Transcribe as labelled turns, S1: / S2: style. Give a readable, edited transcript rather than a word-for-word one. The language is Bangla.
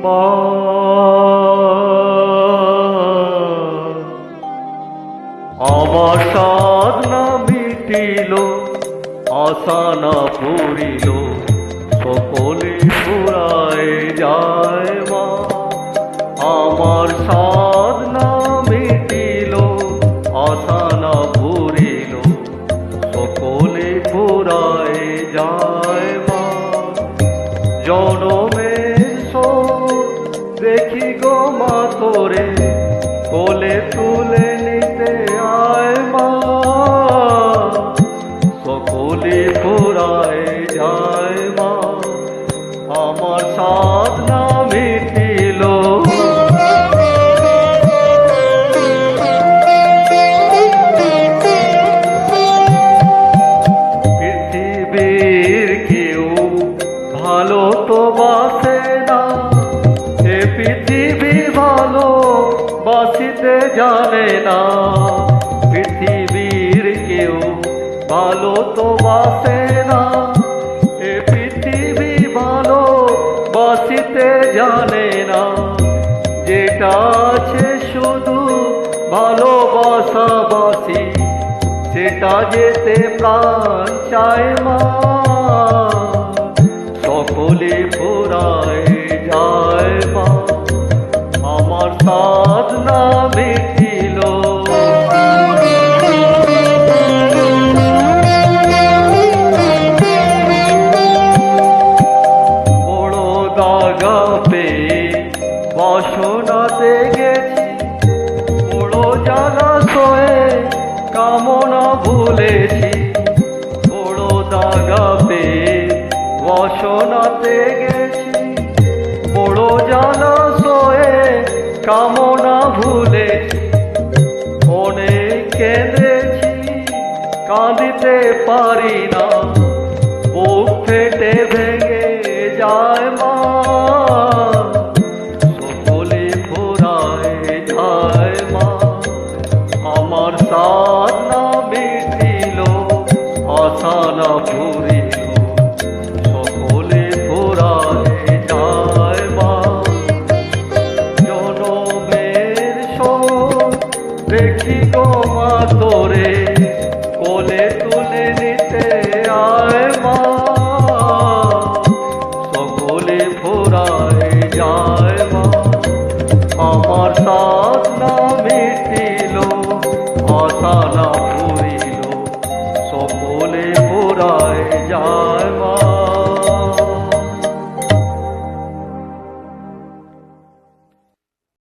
S1: মা আমার সাধনা মিটিল, আশা না পুরিল, সকলে ফুরায় যায় মা। আমার সাধনা মিটিল, আশা না পুরিল, সকলে ফুরায় যায় মা। জনমের শোক দেখি গো মা তোরে, কোলে তুলে নিতে আয় মা। সকলে ফুরায় যায় মা, আমার সাধনা মিটিল। পৃথিবীর কেউ ভালো তো বাসে না, এ পৃথিবী ভালো বাসিতে জানে না। পৃথিবীর কেউ ভালো তো বাসে না, এ পৃথিবী ভালো বাসিতে জানে না। যেটা আছে শুধু ভালোবাসা বাসি, সেটা যেতে প্রাণ চায় মা। সকলে ফুরায় যায় মা, আমার সাধনা মিটিল। বড় দাগা পেয়ে বাসনাতে গেছি, বড় জলাশয়ে কামনা ভুলেছি। বড় দাগা পেয়ে বাসনাতে গেছি, বড় জলাশয়ে কামনা ভুলেছি। অনেক কেঁদেছি, কাঁদিতে পারি না,